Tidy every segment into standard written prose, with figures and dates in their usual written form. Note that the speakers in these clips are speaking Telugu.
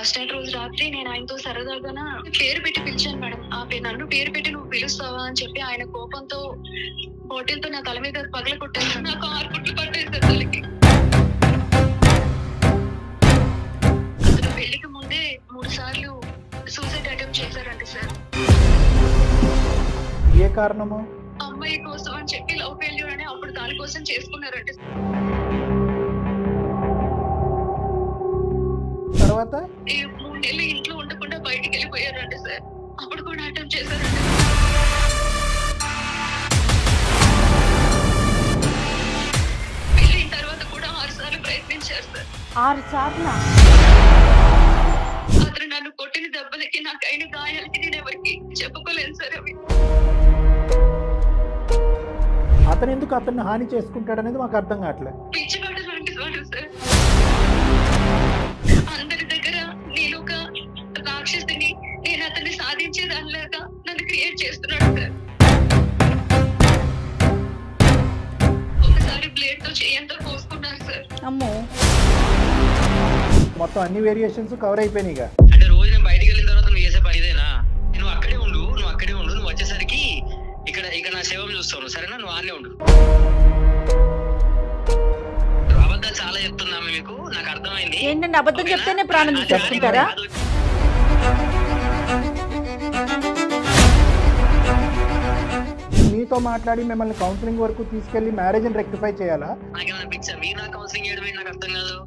ఫస్ట్ నైట్ రోజు రాత్రి నేను ఆయనతో సరదాగా పేరు పెట్టి పిలిచాను మేడం. నన్ను పేరు పెట్టి నువ్వు పిలుస్తావా అని చెప్పి ఆయన కోపంతో బాటిల్ తో నా తల మీద పగల కొట్టాను. నాకు 6 కుట్లు పట్టాయి సార్ తలకి. అతను పెళ్లికి ముందే 3 సార్లు సూసైడ్ అటెంప్ట్ చేశారంట సార్. ఏ కారణము? అమ్మాయి కోసం అని చెప్పి లవ్ ఫెయిల్యూర్ అని అప్పుడు దాని కోసం చేసుకున్నారంట. తర్వాత ఈ 3 నెలలు ఇంట్లో ఉండకుండా బయటికి వెళ్ళిపోయారంట సార్. అప్పుడు కూడా అటెంప్ట్ చేశారంట. పెళ్ళైన తర్వాత కూడా 6 సార్లు ప్రయత్నించారు సార్. 6 సార్లా? అతను నన్ను కొట్టిన దెబ్బలకి నాకు అయిన గాయాలకి నేను ఎవరికి చెప్పుకోలేను సార్ అవి. అతను ఎందుకు అతన్ని హాని చేసుకుంటాడు అనేది మాకు అర్థం కావట్లేదు. పిచ్చివాడు లాంటి వాడు సార్. అందరి దగ్గర నేను ఒక రాక్షసిని, నేను అతన్ని సాధించేదానిలాగా నన్ను క్రియేట్ చేస్తున్నాడు సార్. ఒకసారి బ్లేడ్ తో చేయంతో కోసుకున్నాను సార్. అమ్మో, మొత్తం అన్ని వేరియేషన్స్ కవర్ అయిపోయినాయి. అంటే రోజు నేను బయటికి వెళ్ళిన తర్వాత నువ్వు చేసే పని ఇదేనా? నువ్వు అక్కడే ఉండు, నువ్వు వచ్చేసరికి ఇక్కడ నా సేవం చూస్తావు, సరేనా? నువ్వు ఆనే ఉండు. అబద్ధాలు చాలా చెప్తున్నా మీకు, నాకు అర్థమైంది. ఏంటంటే అబద్ధం చెప్తేనే ప్రాణం తీసుకుంటారా? మీతో మాట్లాడి మిమ్మల్ని కౌన్సిలింగ్ వరకు తీసుకెళ్లి మ్యారేజ్ ని రెక్టిఫై చేయాలా? నాకేమైనా పిచ్చా? మీరు నా కౌన్సిలింగ్ చేయడం ఏంటి? నాకు అర్థం కాదు.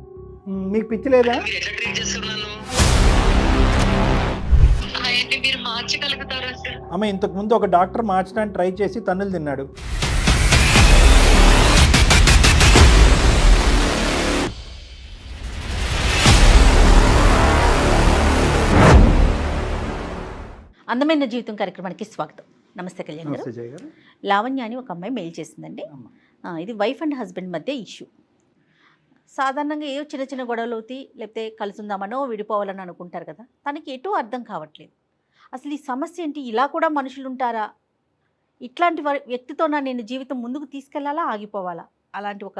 మీకు పిచ్చి లేదా? మీరు ఎట్లా ట్రీట్ చేస్తున్నాను? ఆయన్ని మీరు మార్చగలుగుతారా సార్? అమ్మ, ఇంతకు ముందు ఒక డాక్టర్ మార్చడానికి ట్రై చేసి తన్నులు తిన్నాడు. అందమైన జీవితం కార్యక్రమానికి స్వాగతం. నమస్తే కళ్యాణ్ గారు. నమస్తే జయ గారు. లావణ్య అని ఒక అమ్మాయి మెయిల్ చేసిందండి. ఇది వైఫ్ అండ్ హస్బెండ్ మధ్య ఇష్యూ. సాధారణంగా ఏ చిన్న చిన్న గొడవలు అవుతాయి, లేకపోతే కలుసుందామనో విడిపోవాలని అనుకుంటారు కదా. తనకి ఎటూ అర్థం కావట్లేదు. అసలు ఈ సమస్య ఏంటి? ఇలా కూడా మనుషులు ఉంటారా? ఇట్లాంటి వ్యక్తితోనా నేను జీవితం ముందుకు తీసుకెళ్లాలా, ఆగిపోవాలా? అలాంటి ఒక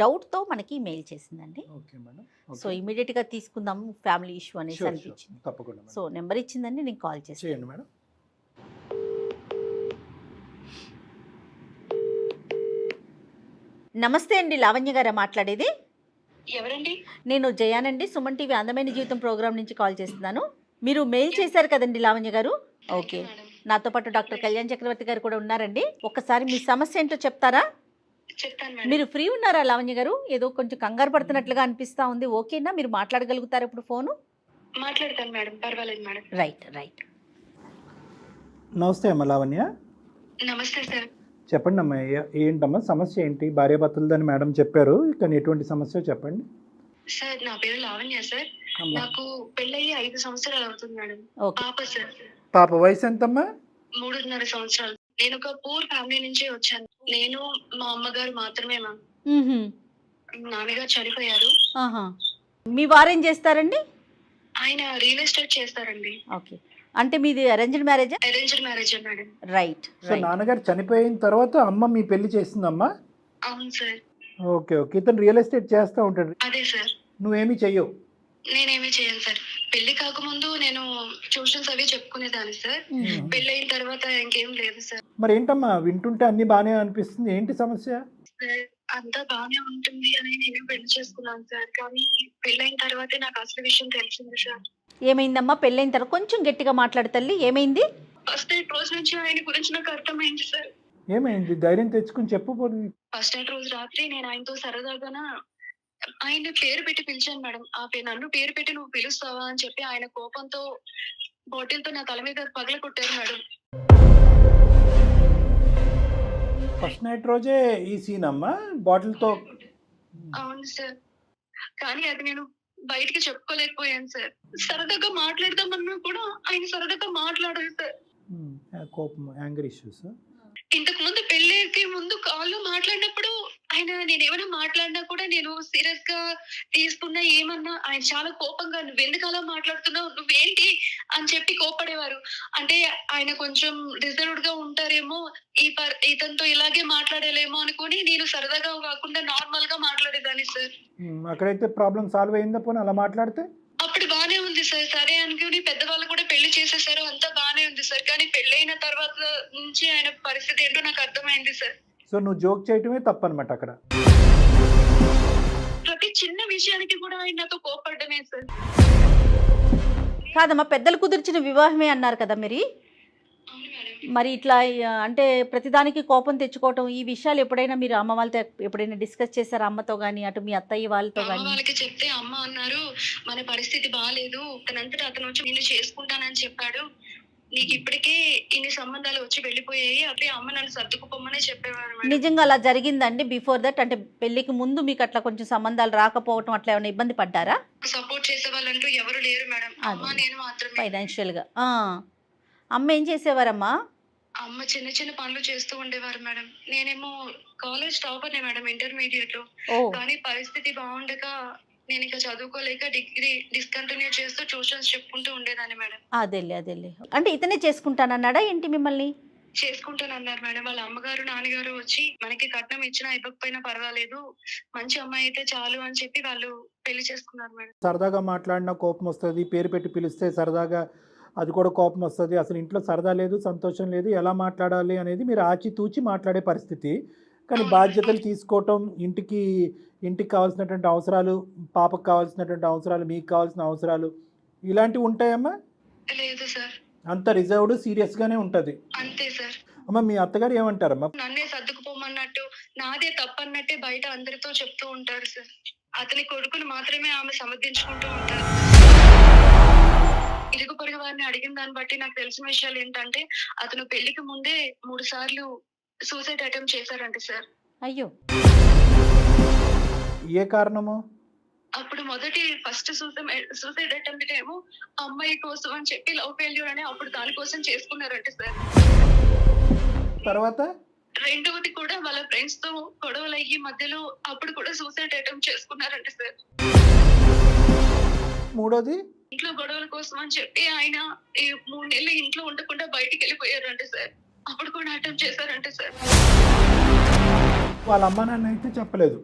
డౌట్తో మనకి మెయిల్ చేసిందండి. సో ఇమీడియట్గా తీసుకుందాం, ఫ్యామిలీ ఇష్యూ అనేసి అనిపించింది. తప్పకుండా. సో నెంబర్ ఇచ్చిందండి, నేను కాల్ చేస్తాను మేడం. నమస్తే అండి, లావణ్య గారా మాట్లాడేది? ఎవరండి? నేను జయానండి, సుమన్ టీవీ అందమైన జీవితం ప్రోగ్రామ్ నుంచి కాల్ చేస్తున్నాను. మీరు మెయిల్ చేశారు కదండి లావణ్య గారు. ఓకే, నాతో పాటు డాక్టర్ కళ్యాణ్ చక్రవర్తి గారు కూడా ఉన్నారండి. ఒక్కసారి మీ సమస్య ఏంటో చెప్తారా? మీరు ఫ్రీ ఉన్నారా లావణ్య గారు? ఏదో కొంచెం కంగారు పడుతున్నట్లుగా అనిపిస్తా ఉంది. ఓకేనా? మీరు మాట్లాడగలుగుతారా ఇప్పుడు? ఫోను మాట్లాడతాను మేడం, పర్వాలేదు మేడం. రైట్. నమస్తే అమ్మ లావణ్య. నమస్తే సార్. చెప్పండి అమ్మా, ఏంటమ్మా సమస్య ఏంటి? భార్యాభర్తలదని మేడం చెప్పారు, కానీ ఎటువంటి సమస్య చెప్పండి. సార్, నా పేరు లావణ్య సార్. నాకు పెళ్ళయి 5 సంవత్సరాలు అవుతుంది మేడం. పాప సార్. పాప వయసు ఎంతమ్మా? 3.5 సంవత్సరాలు. నేను ఒక పూర్ ఫ్యామిలీ నుంచే వచ్చాను. నేను మా అమ్మగారు మాత్రమే మ్యామ్. నాన్నగారు చనిపోయారు. మీ వారేం చేస్తారండి? ఆయన రియల్ ఎస్టేట్ చేస్తారండి. ఓకే, అంటే మీది అరేంజ్డ్ మ్యారేజా? Arranged marriage madam. Right. So నాన్నగారు చనిపోయిన తర్వాత అమ్మ మీ పెళ్లి చేసిందమ్మా? అవును సార్. ఓకే. ఇతను రియల్ ఎస్టేట్ చేస్తూ ఉంటాడు. అదే సార్. నువ్వేమీ చెయ్యవు? నేనేమీ చేయను సార్. పెళ్లి కాకముందు నేను ట్యూషన్స్ అవి చెప్పుకునేదాన్ని సార్. పెళ్లి అయిన తర్వాత ఇంకేం లేదు సార్. మరి ఏంటమ్మా, వింటుంటే అన్ని బానే అనిపిస్తుంది, ఏంటి సమస్య? సార్, అంతా బానే ఉంటుంది అని నేను పెళ్లి చేసుకున్నాను సార్. కానీ పెళ్ళైన తర్వాతే నాకు అసలు విషయం తెలిసింది సార్. ఏమైందమ్మా పెళ్ళైన తర్వాత? కొంచెం గట్టిగా మాట్లాడు తల్లి, ఏమైంది? ఫస్ట్ నైట్ రోజు నుంచి ఆయన గురించి నాకు అర్థమైంది సార్. ఏమైంది? ధైర్యం తెచ్చుకుని చెప్పు. ఫస్ట్ నైట్ రోజు రాత్రి నేను ఆయనతో సరదాగా ఆయన పేరు పెట్టి పిలిచాను మేడం. నన్ను పేరు పెట్టి నువ్వు పిలుస్తావా అని చెప్పి ఆయన కోపంతో బాటిల్ తో నా తల మీద పగల కొట్టారు మేడం. ఫస్ట్ నైట్ రోజే ఈ సీన్ అమ్మా, బాటిల్ తో? అవును సార్. కానీ అది నేను బయటికి చెప్పుకోలేకపోయాను సార్. సరదాగా మాట్లాడదామన్నా కూడా ఆయన సరదాగా మాట్లాడారు సార్. కోపం, యాంగర్ ఇష్యూస్. ఇంతకు ముందు పెళ్లికి ముందు కాల్లో మాట్లాడినప్పుడు ఆయన నేనేమైనా మాట్లాడినా కూడా నేను సీరియస్ గా తీసుకున్నా ఏమన్నా ఆయన చాలా కోపంగా నువ్వెందుకు అలా మాట్లాడుతున్నావు, నువ్వేంటి అని చెప్పి కోపడేవారు. అంటే ఆయన కొంచెం రిజర్వ్డ్ గా ఉంటారేమో, ఇతనితో ఇలాగే మాట్లాడలేమో అనుకుని నేను సరదాగా కాకుండా నార్మల్ గా మాట్లాడేదాన్ని సార్. అక్కడైతే ప్రాబ్లం సాల్వ్ అయిందా పోనీ అలా మాట్లాడితే? అప్పుడు బానే ఉంది సార్. సార్. సరే అనుకుని పెద్దవాళ్ళు కూడా పెళ్లి చేసేసారు. అంతా బానే ఉంది సార్. కానీ పెళ్ళైన తర్వాత నుంచి ఆయన పరిస్థితి ఏంటో నాకు అర్థమైంది సార్. సో నువ్వు జోక్ చేయటమే తప్పనమాట అక్కడ. ప్రతి చిన్న విషయానికి కూడా ఆయన నాతో కోపడ్డమే సార్. కాదమ్మా, పెద్దలు కుదిర్చిన వివాహమే అన్నారు కదా మీరు. అవును మేడం. మరి ఇట్లా అంటే ప్రతిదానికి కోపం తెచ్చుకోవటం, ఈ విషయాలు ఎప్పుడైనా మీరు అమ్మ వాళ్ళతో ఎప్పుడైనా డిస్కస్ చేశారా? అమ్మతో కానీ అటు మీ అత్తయ్య వాళ్ళతో అమ్మ కానీ? వాళ్ళకి చెప్తే అమ్మ అన్నారు, మన పరిస్థితి బాగాలేదు, తనంతటా అతను వచ్చి నిన్ను చేసుకుంటానని చెప్పాడు, నీకు ఇప్పటికే ఇన్ని సంబంధాలు వచ్చి వెళ్ళిపోయాయి, అప్పుడే అమ్మ నన్ను సర్దుకుపోమనే చెప్పేవారు మేడం. నిజంగా అలా జరిగిందండి? బిఫోర్ దట్ అంటే పెళ్లికి ముందు మీకు అట్లా కొంచెం సంబంధాలు రాకపోవటం అట్లా ఏమైనా ఇబ్బంది పడ్డారా? సపోర్ట్ చేసే వాళ్ళంటూ ఎవరు లేరు మేడం. అమ్మ నేను మాత్రమే. ఫైనాన్షియల్గా అమ్మ ఏం చేసేవారమ్మా? అమ్మ చిన్న చిన్న పనులు చేస్తూ ఉండేవారు మేడం. నేనేమో కాలేజ్ టాపర్నే మేడం, ఇంటర్మీడియట్ లో. ఓ కానీ పరిస్థితి బాగుండక నేను ఇక చదువుకోలేక డిగ్రీ డిస్కంటిన్యూ చేస్తూ ట్యూషన్స్ చెప్పుకుంటూ ఉండేదాన్ని మేడం. అదేలే. అంటే ఇతనే చేసుకుంటానన్నాడా ఏంటి మిమ్మల్ని? చేసుకుంటానన్నారు మేడం. వాళ్ళ అమ్మగారు నాన్నగారు వచ్చి మనకి కట్నం ఇచ్చినా ఇవ్వకపోయినా పర్వాలేదు, మంచి అమ్మాయి అయితే చాలు అని చెప్పి వాళ్ళు పెళ్లి చేసుకున్నారు మేడం. సరదాగా మాట్లాడినా కోపం వస్తుంది, పేరు పెట్టి పిలిస్తే సరదాగా అది కూడా కోపం వస్తుంది. అసలు ఇంట్లో సరదా లేదు, సంతోషం లేదు, ఎలా మాట్లాడాలి అనేది మీరు ఆచితూచి మాట్లాడే పరిస్థితి. కానీ బాధ్యతలు తీసుకోవటం, ఇంటికి కావాల్సినటువంటి అవసరాలు, పాపకు కావాల్సినటువంటి అవసరాలు, మీకు కావాల్సిన అవసరాలు ఇలాంటివి ఉంటాయమ్మా? లేదు సార్. అంత రిజర్వ్డ్ సీరియస్గానే ఉంటుంది. అంతే సార్. అమ్మ మీ అత్తగారు ఏమంటారమ్మా? నన్నే సర్దుకుపోమన్నట్టు, నాదే తప్పన్నట్టే బయట అందరితో చెప్తూ ఉంటారు సార్. అతని కొడుకును మాత్రమే ఆమె సమర్థించుకుంటూ ఉంటారు. ఇరుగు పొరుగు వారిని అడిగిన దాన్ని బట్టి నాకు తెలిసిన విషయాలు ఏంటంటే, అతను పెళ్లికి ముందే 3 సార్లు సూసైడ్ అటెంప్ట్ చేశారంట సార్. అయ్యో, ఏ కారణము? అప్పుడు ఫస్ట్ సూసైడ్ అటెంప్ట్ ఏమో అమ్మాయి కోసం అని చెప్పి లవ్ ఫెయిల్యూర్ అని అప్పుడు దానికోసం చేసుకున్నారంట సార్. తర్వాత రెండవది కూడా వాళ్ళ ఫ్రెండ్స్ తో గొడవలు అయ్యి మధ్యలో అప్పుడు కూడా సూసైడ్ అటెంప్ట్ చేసుకున్నారంట సార్. మూడోది ఇంట్లో గొడవల కోసం అని చెప్పి ఆయన ఈ 3 నెలలు ఇంట్లో ఉండకుండా బయటికి వెళ్ళిపోయారంట సార్. అప్పుడు కూడా అటెంప్ట్ చేశారంట సార్. వాళ్ళ అమ్మ నాన్న అయితే చెప్పలేదు.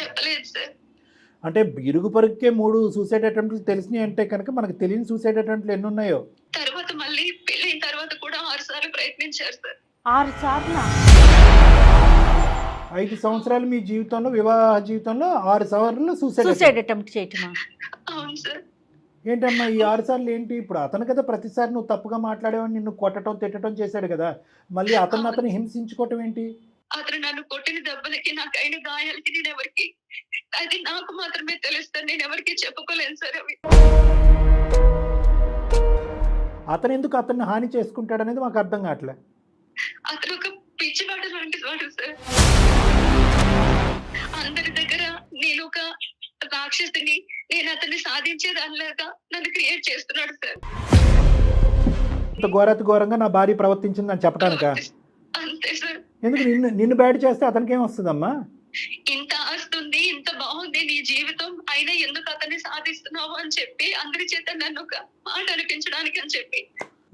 చెప్పలేదు సార్. అంటే ఇరుగు పొరుగుకే 3 సూసైడ్ అటెంప్ట్లు తెలిసినాయి అంటే కనుక మనకు తెలియని సూసైడ్ అటెంప్ట్లు ఎన్ని ఉన్నాయో. తర్వాత మళ్ళీ పెళ్ళైన తర్వాత కూడా 6 సార్లు ప్రయత్నించారు సార్. 6 సార్లు? 5 సంవత్సరాలు మీ జీవితంలో, వివాహ జీవితంలో 6 సార్లు సూసైడ్ అటెంప్ట్ చేయటమా? అవును సార్. ఏంటమ్మా ఈ 6 సార్లు ఏంటి? ఇప్పుడు అతను కదా ప్రతిసారి నువ్వు తప్పుగా మాట్లాడేవని నిన్ను కొట్టడం తిట్టడం చేశాడు కదా, మళ్ళీ అతను హింసించుకోవటం ఏంటి? అతను నన్ను కొట్టిన దెబ్బలకి, నాకు అయిన గాయాలకి నేను ఎవరికి, అది నాకు మాత్రమే తెలుస్తుంది, నేను ఎవరికి చెప్పుకోలేను సార్ అవి. అతను ఎందుకు అతన్ని హాని చేసుకుంటాడు అనేది మాకు అర్థం కావట్లే. అతను ఒక పిచ్చివాడు లాంటి వాడు సార్. అందరి దగ్గర నేను ఒక రాక్షసిని, నేను అతన్ని సాధించేదానిలాగా నన్ను క్రియేట్ చేస్తున్నాడు సార్. ఇంత ఘోరంగా నా భార్య ప్రవర్తించిందని చెప్పడానికా? అంతే సార్. ఎందుకు నిన్ను బ్యాడ్ చేస్తే అతనికి ఏం వస్తుందమ్మా? ఇంత ఆస్తుంది, ఇంత బాగుంది నీ జీవితం, అయినా ఎందుకు అతన్ని సాధిస్తున్నావు అని చెప్పి అందరి చేత నన్ను ఒక మాట అనిపించడానికి అని చెప్పి.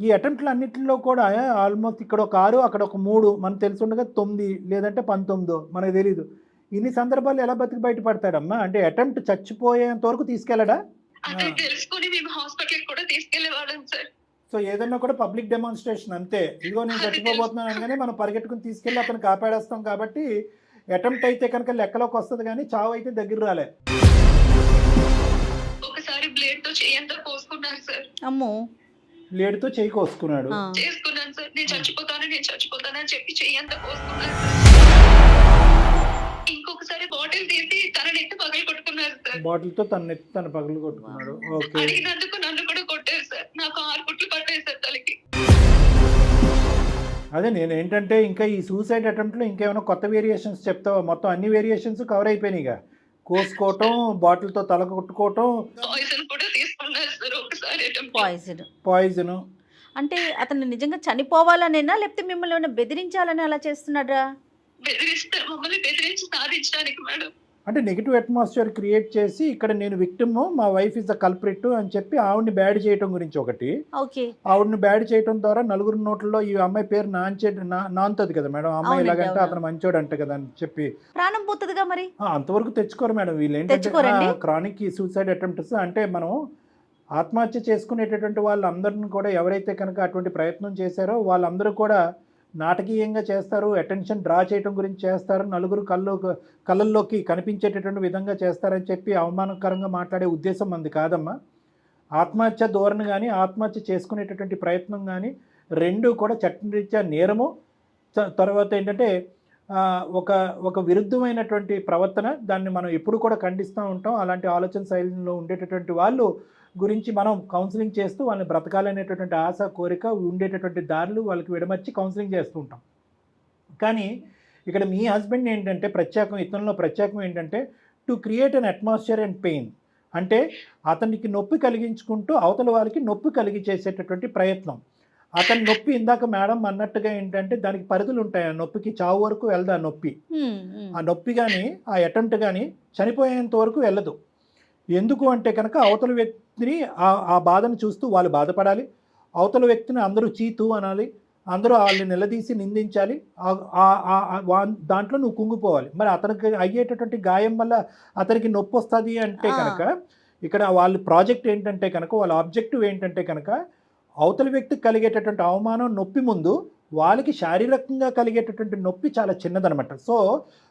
ఈ అటెంప్ట్లు అన్నింటిలో కూడా ఆల్మోస్ట్ ఇక్కడ ఒక 6 అక్కడ ఒక 3 మనకు తెలుసుండగా 9 లేదంటే 19 మనకు తెలీదు. ఇన్ని సందర్భాలు ఎలా బతికి బయటపడతాడమ్మా? అంటే అటెంప్ట్ చచ్చిపోయేంత వరకు తీసుకెళ్ళడా? అదే తెలుసుకుని మేము హాస్పిటల్ కూడా తీసుకెళ్లేవాళ్ళం సార్. సో ఏదన్నా కూడా పబ్లిక్ డెమాన్స్ట్రేషన్ అంతే. ఇదిగో నేను చచ్చిపోబోతున్నాను అనగానే మనం పరిగెట్టుకుని తీసుకెళ్ళి అతను కాపాడేస్తాం. కాబట్టి అటెంప్ట్ అయితే కనుక లెక్కలోకి వస్తుంది, కానీ చావు అయితే దగ్గర రాలే. ఒకసారి బ్లేడ్ తో చేయంతా కోసుకున్నారు సార్. అమ్మో, బ్లేడ్తో చేయి కోసుకున్నాడు. చేసుకున్నాను సార్. నేను చచ్చిపోతాను అని చెప్పి చేయంతా కోసుకున్నారు సార్. ఇంకొకసారి బాటిల్ తీసి తన నెత్తి పగలు కొట్టుకున్నారు సార్. బాటిల్తో తన పగలు కొట్టుకున్నాడు. ఓకే. అడిగినందుకు నన్ను కూడా కొట్టారు సార్. నాకు 6 కుట్లు పట్టాయి సార్ తలకి. అదే నేను ఏంటంటే ఇంకా ఈ సూసైడ్ అటెంప్ట్లో ఇంకేమైనా కొత్త వేరియేషన్స్ చెప్తావా? మొత్తం అన్ని వేరియేషన్స్ కవర్ అయిపోయినాయి. ఇక కోసుకోవటం, బాటిల్తో తల కొట్టుకోవటం, పాయిజన్ కూడా తీసుకున్నారు సార్ ఒకసారి. పాయిజన్ అంటే అతను నిజంగా చనిపోవాలనేనా, లేకపోతే మిమ్మల్ని ఏమైనా బెదిరించాలని అలా చేస్తున్నాడా? మమ్మల్ని బెదిరించి సాధించడానికి మేడం. అంటే నెగిటివ్ అట్మాస్ఫియర్ క్రియేట్ చేసి ఇక్కడ నేను విక్టిమ్, మా వైఫ్ ఇస్ ద కల్ప్రిట్ అని చెప్పి ఆవిడ్ని బ్యాడ్ చేయటం గురించి ఒకటి. ఓకే. ఆవిడ్ని బ్యాడ్ చేయటం ద్వారా నలుగురు నోట్లలో ఈ అమ్మాయి పేరు నాంతది కదా మేడం. అమ్మాయి ఇలాగంటే అతను మంచోడు అంట కదా అని చెప్పి ప్రాణం పోతుందిగా మరి. అంతవరకు తెచ్చుకోరు మేడం వీళ్ళు. ఏంటంటే క్రానిక్ సూసైడ్ అటెంప్ట్స్ అంటే మనం ఆత్మహత్య చేసుకునేటటువంటి వాళ్ళందరిని కూడా ఎవరైతే కనుక అటువంటి ప్రయత్నం చేశారో వాళ్ళందరూ కూడా నాటకీయంగా చేస్తారు, అటెన్షన్ డ్రా చేయడం గురించి చేస్తారు, నలుగురు కళ్ళల్లోకి కనిపించేటటువంటి విధంగా చేస్తారని చెప్పి అవమానకరంగా మాట్లాడే ఉద్దేశం మంది కాదమ్మా. ఆత్మహత్య ధోరణి కానీ ఆత్మహత్య చేసుకునేటటువంటి ప్రయత్నం కానీ రెండు కూడా చట్టరీత్యా నేరము. తర్వాత ఏంటంటే ఒక విరుద్ధమైనటువంటి ప్రవర్తన. దాన్ని మనం ఎప్పుడు కూడా ఖండిస్తూ ఉంటాం. అలాంటి ఆలోచన శైలిలో ఉండేటటువంటి వాళ్ళు గురించి మనం కౌన్సిలింగ్ చేస్తూ వాళ్ళని బ్రతకాలనేటటువంటి ఆశ, కోరిక, ఉండేటటువంటి దారులు వాళ్ళకి విడమర్చి కౌన్సిలింగ్ చేస్తూ ఉంటాం. కానీ ఇక్కడ మీ హస్బెండ్ ఏంటంటే ఇతనిలో ప్రత్యేకం ఏంటంటే to create an atmosphere and pain. అంటే అతనికి నొప్పి కలిగించుకుంటూ అవతల వాళ్ళకి నొప్పి చేసేటటువంటి ప్రయత్నం. అతని నొప్పి ఇందాక మేడం అన్నట్టుగా ఏంటంటే దానికి పరిధులు ఉంటాయి. ఆ నొప్పికి చావు వరకు వెళ్ళదు. ఆ నొప్పి కానీ ఆ అటెంప్ట్ కానీ చనిపోయేంత వరకు వెళ్ళదు. ఎందుకు అంటే కనుక అవతల వ్యక్తిని ఆ బాధను చూస్తూ వాళ్ళు బాధపడాలి. అవతల వ్యక్తిని అందరూ చీతు అనాలి, అందరూ వాళ్ళని నిలదీసి నిందించాలి. దాంట్లో నువ్వు కుంగిపోవాలి. మరి అతనికి అయ్యేటటువంటి గాయం వల్ల అతనికి నొప్పి వస్తుంది అంటే కనుక ఇక్కడ వాళ్ళ ప్రాజెక్ట్ ఏంటంటే కనుక వాళ్ళ ఆబ్జెక్టివ్ ఏంటంటే కనుక అవతల వ్యక్తికి కలిగేటటువంటి అవమానం, నొప్పి ముందు వాళ్ళకి శారీరకంగా కలిగేటటువంటి నొప్పి చాలా చిన్నదనమాట. సో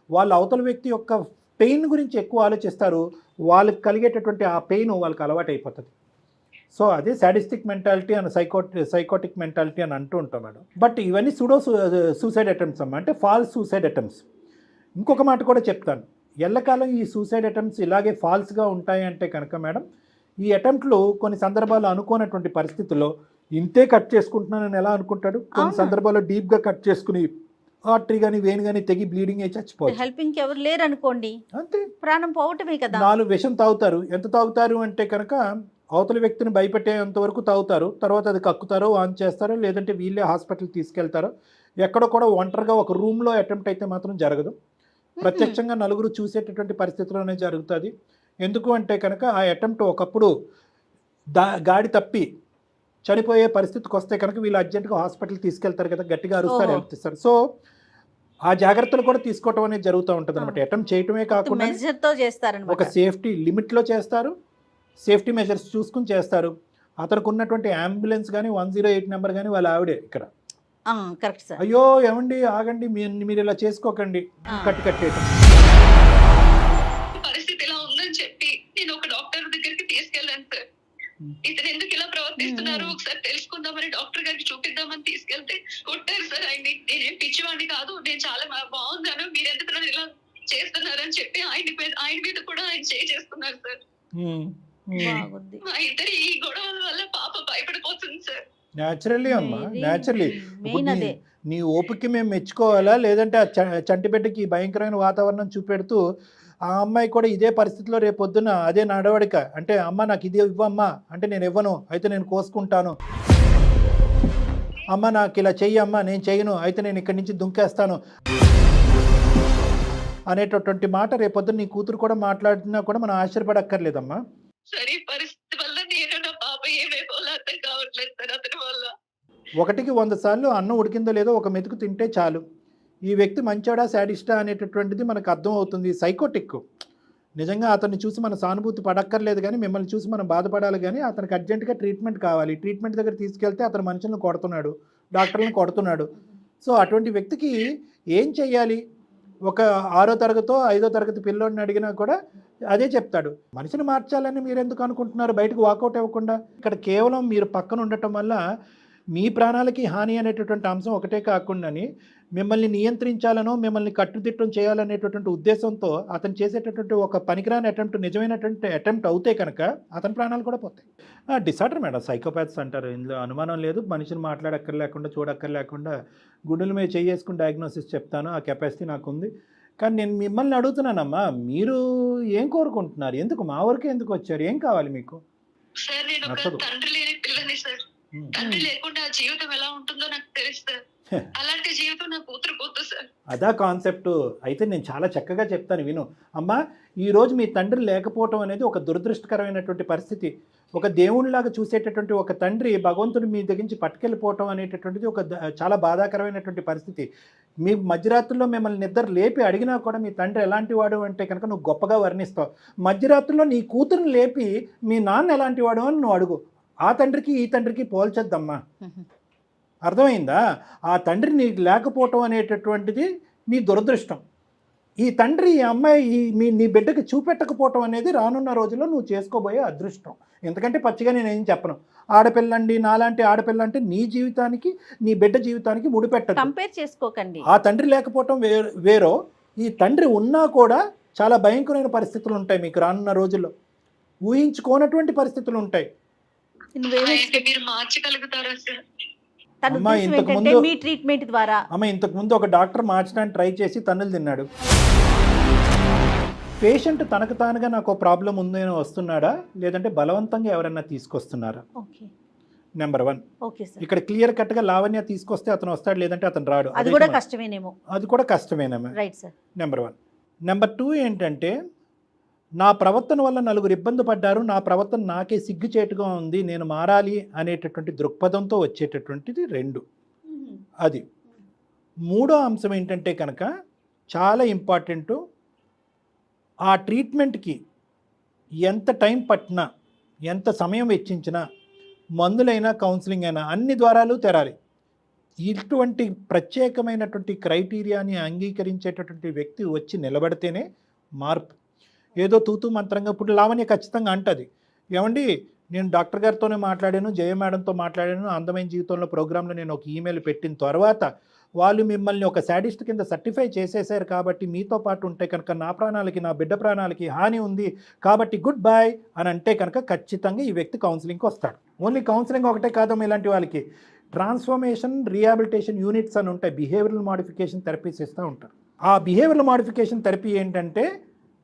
వాళ్ళు అవతల వ్యక్తి యొక్క పెయిన్ గురించి ఎక్కువ ఆలోచిస్తారు. వాళ్ళకి కలిగేటటువంటి ఆ పెయిన్ వాళ్ళకి అలవాటు అయిపోతుంది. సో అదే sadistic mentality and psychotic mentality అని అంటూ ఉంటాం మేడం. బట్ ఇవన్నీ సూసైడ్ అటెంప్ట్స్ అమ్మ, అంటే ఫాల్స్ సూసైడ్ అటెంప్ట్స్. ఇంకొక మాట కూడా చెప్తాను, ఎల్లకాలం ఈ సూసైడ్ అటెంప్ట్స్ ఇలాగే ఫాల్స్గా ఉంటాయి అంటే కనుక మేడం ఈ అటెంప్ట్లు కొన్ని సందర్భాల్లో అనుకోనటువంటి పరిస్థితుల్లో ఇంతే కట్ చేసుకుంటున్నానని ఎలా అనుకుంటాడు. కొన్ని సందర్భాల్లో డీప్గా కట్ చేసుకుని ఆర్టరీ కానీ వెయిన్ కానీ తెగి బ్లీడింగ్ అయ్యి చచ్చిపోవచ్చు. హెల్పింగ్ ఎవరు లేరు అనుకోండి, అంతే, ప్రాణం పోవటమే కదా. 4 విషం తాగుతారు. ఎంత తాగుతారు అంటే కనుక అవతల వ్యక్తిని భయపెట్టేంత వరకు తాగుతారు. తర్వాత అది కక్కుతారో ఆన్ చేస్తారో లేదంటే వీళ్ళే హాస్పిటల్ తీసుకెళ్తారో. ఎక్కడ కూడా ఒంటరిగా ఒక రూమ్లో అటెంప్ట్ అయితే మాత్రం జరగదు. ప్రత్యక్షంగా నలుగురు చూసేటటువంటి పరిస్థితిలోనే జరుగుతుంది. ఎందుకు అంటే కనుక ఆ అటెంప్ట్ ఒకప్పుడు గాడి తప్పి చనిపోయే పరిస్థితికి వస్తే కనుక వీళ్ళు అర్జెంటుగా హాస్పిటల్ తీసుకెళ్తారు కదా, గట్టిగా అరుస్తారు, హెల్ప్ ఇస్తారు. సో ఆ జాగ్రత్తలు కూడా తీసుకోవటం అనేది జరుగుతూ ఉంటుంది అనమాట. అటెంప్ట్ చేయటమే కాకుండా ఒక సేఫ్టీ లిమిట్లో చేస్తారు, సేఫ్టీ మెజర్స్ చూసుకుని చేస్తారు. అతనికి ఉన్నటువంటి అంబులెన్స్ కానీ 108 నెంబర్ కానీ వాళ్ళ ఆవిడే ఇక్కడ. Correct sir. అయ్యో ఏమండి ఆగండి, మీరు ఇలా చేసుకోకండి, కట్టేయటం. పరిస్థితి ఇలా ఉందని చెప్పి నేను ఒక డాక్టర్ దగ్గరికి తీసుకెళ్ళాను సార్. ఇతను ఎందుకు ఇలా ప్రవర్తిస్తున్నారు ఒకసారి తెలుసుకుందామని డాక్టర్ గారికి చూపిద్దామని తీసుకెళ్తే కొట్టారు సార్ ఆయన్ని. నేనేం పిచ్చివాడిని కాదు, నేను చాలా బాగున్నాను, మీరు ఎందుకు నన్ను ఇలా చేస్తున్నారని చెప్పి ఆయన మీద కూడా ఆయన చేసుకున్నారు సార్. మా ఇద్దరి ఈ గొడవల వల్ల పాప భయపడిపోతుంది సార్. న్యాచురల్లీ అమ్మా, న్యాచురల్లీ. నీ ఓపిక మేము మెచ్చుకోవాలా, లేదంటే ఆ చంటిబిడ్డకి భయంకరమైన వాతావరణం చూపెడుతూ ఆ అమ్మాయి కూడా ఇదే పరిస్థితిలో రేపు పొద్దున అదే నడవడిక అంటే అమ్మ నాకు ఇది ఇవ్వమ్మా అంటే నేను ఇవ్వను, అయితే నేను కోసుకుంటాను, అమ్మ నాకు ఇలా చెయ్యమ్మా నేను చెయ్యను, అయితే నేను ఇక్కడి నుంచి దుంకేస్తాను అనేటటువంటి మాట రేపొద్దున నీ కూతురు కూడా మాట్లాడినా కూడా మనం ఆశ్చర్యపడక్కర్లేదమ్మా. సరే పరిస్థితి వల్ల నేను నా పాప ఏమైపోలే అర్థం కావట్లేదు సార్ అతని వల్ల. 1కి 100 సార్లు అన్నం ఉడికిందో లేదో ఒక మెతుకు తింటే చాలు. ఈ వ్యక్తి మంచోడా శాడిస్టా అనేటటువంటిది మనకు అర్థం అవుతుంది. సైకోటిక్. నిజంగా అతన్ని చూసి మన సానుభూతి పడక్కర్లేదు కానీ మిమ్మల్ని చూసి మనం బాధపడాలి. కానీ అతనికి అర్జెంటుగా ట్రీట్మెంట్ కావాలి. ట్రీట్మెంట్ దగ్గర తీసుకెళ్తే అతను మనుషులను కొడుతున్నాడు, డాక్టర్లను కొడుతున్నాడు. సో అటువంటి వ్యక్తికి ఏం చెయ్యాలి? ఒక 6వ తరగతో 5వ తరగతి పిల్లోడిని అడిగినా కూడా అదే చెప్తాడు. మనిషిని మార్చాలని మీరు ఎందుకు అనుకుంటున్నారు బయటకు వాకౌట్ అవ్వకుండా? ఇక్కడ కేవలం మీరు పక్కన ఉండటం వల్ల మీ ప్రాణాలకి హాని అనేటటువంటి అంశం ఒకటే కాకుండాని మిమ్మల్ని నియంత్రించాలనో మిమ్మల్ని కట్టుదిట్టం చేయాలనేటటువంటి ఉద్దేశంతో అతను చేసేటటువంటి ఒక పనికిరాని అటెంప్ట్ నిజమైనటువంటి అటెంప్ట్ అవుతే కనుక అతని ప్రాణాలు కూడా పోతాయి. డిసార్డర్ మేడం, సైకోపాథ్స్ అంటారు, ఇందులో అనుమానం లేదు. మనిషిని మాట్లాడక్కర్లేకుండా చూడక్కర్లేకుండా గుండెల మీద చేసుకుని డయాగ్నోసిస్ చెప్తాను, ఆ కెపాసిటీ నాకు ఉంది. కానీ నేను మిమ్మల్ని అడుగుతున్నానమ్మా, మీరు ఏం కోరుకుంటున్నారు? ఎందుకు మా వరకే ఎందుకు వచ్చారు? ఏం కావాలి మీకు? సార్ నేను ఒక తండ్రి లేని పిల్లని సార్. తండ్రి లేకుండా జీవితం ఎలా ఉంటుందో నాకు తెలుసు సార్. అలాంటి జీవితం నా కూతురు పోతుంది సార్. అదా కాన్సెప్ట్. అయితే నేను చాలా చక్కగా చెప్తాను, విను అమ్మా. ఈరోజు మీ తండ్రి లేకపోవటం అనేది ఒక దురదృష్టకరమైనటువంటి పరిస్థితి. ఒక దేవుడిలాగా చూసేటటువంటి ఒక తండ్రి భగవంతుడు మీ దగ్గర నుంచి పట్టుకెళ్ళిపోవటం అనేటటువంటిది ఒక చాలా బాధాకరమైనటువంటి పరిస్థితి. మీ మధ్యరాత్రుల్లో మిమ్మల్ని నిద్ర లేపి అడిగినా కూడా మీ తండ్రి ఎలాంటి వాడు అంటే కనుక నువ్వు గొప్పగా వర్ణిస్తావు. మధ్యరాత్రుల్లో నీ కూతురుని లేపి మీ నాన్న ఎలాంటి వాడు అని నువ్వు అడుగు. ఆ తండ్రికి ఈ తండ్రికి పోల్చొద్దమ్మా. అర్థమైందా? ఆ తండ్రి నీకు లేకపోవటం అనేటటువంటిది నీ దురదృష్టం. ఈ తండ్రి ఈ అమ్మాయి నీ బిడ్డకి చూపెట్టకపోవటం అనేది రానున్న రోజుల్లో నువ్వు చేసుకోబోయే అదృష్టం. ఎందుకంటే పచ్చిగా నేనేం చెప్పను. ఆడపిల్లండి, నాలాంటి ఆడపిల్ల అంటే నీ జీవితానికి నీ బిడ్డ జీవితానికి ముడిపెట్టదు. కంపేర్ చేసుకోకండి. ఆ తండ్రి లేకపోవటం వేరో, ఈ తండ్రి ఉన్నా కూడా చాలా భయంకరమైన పరిస్థితులు ఉంటాయి మీకు రానున్న రోజుల్లో. ఊహించుకోనటువంటి పరిస్థితులు ఉంటాయి. మీరు మార్చగలుగుతారా సార్? తన అమ్మా, ఉద్దేశం ఇంతకు ఏంటంటే ముందు- మీ ట్రీట్మెంట్ ద్వారా. అమ్మ, ఇంతకుముందు ఒక డాక్టర్ మార్చడానికి ట్రై చేసి తన్నులు తిన్నాడు. పేషెంట్ తనకు తానుగా నాకు ప్రాబ్లం ఉందని వస్తున్నాడా, లేదంటే బలవంతంగా ఎవరన్నా తీసుకొస్తున్నారా? Okay, number 1. Okay sir. ఇక్కడ క్లియర్ కట్గా లావణ్య తీసుకొస్తే అతను వస్తాడు, లేదంటే అతను రాడు. అది కూడా కష్టమేనేమో. అది కూడా కష్టమేనమ్మా. Right sir. నెంబర్ 1. నెంబర్ 2 ఏంటంటే, నా ప్రవర్తన వల్ల నలుగురు ఇబ్బంది పడ్డారు, నా ప్రవర్తన నాకే సిగ్గుచేటుగా ఉంది, నేను మారాలి అనేటటువంటి దృక్పథంతో వచ్చేటటువంటిది 2. అది 3వ అంశం ఏంటంటే కనుక చాలా ఇంపార్టెంటు. ఆ ట్రీట్మెంట్కి ఎంత టైం పట్టినా, ఎంత సమయం వెచ్చించినా, మందులైనా కౌన్సిలింగ్ అయినా అన్ని ద్వారాలు తెరాలి. ఇటువంటి ప్రత్యేకమైనటువంటి క్రైటీరియాని అంగీకరించేటటువంటి వ్యక్తి వచ్చి నిలబడితేనే మార్పు. ఏదో తూతూ మంత్రంగా ఇప్పుడు లావణ్య ఖచ్చితంగా అంటది, ఏమండి నేను డాక్టర్ గారితోనే మాట్లాడాను, జయ మేడంతో మాట్లాడాను, అందమైన జీవితంలో ప్రోగ్రాంలో నేను ఒక ఈమెయిల్ పెట్టిన తర్వాత వాళ్ళు మిమ్మల్ని ఒక శాడిస్ట్ కింద సర్టిఫై చేసేసారు కాబట్టి మీతో పాటు ఉంటే కనుక నా ప్రాణాలకి, నా బిడ్డ ప్రాణాలకి హాని ఉంది కాబట్టి గుడ్ బై అని అంటే కనుక ఖచ్చితంగా ఈ వ్యక్తి కౌన్సిలింగ్కి వస్తాడు. ఓన్లీ కౌన్సిలింగ్ ఒకటే కాదమ్మా, ఇలాంటి వాళ్ళకి ట్రాన్స్ఫర్మేషన్ రీహాబిలిటేషన్ యూనిట్స్ అని ఉంటాయి, బిహేవియరల్ మోడిఫికేషన్ థెరపీస్ ఇస్తూ ఉంటారు. ఆ బిహేవియరల్ మోడిఫికేషన్ థెరపీ ఏంటంటే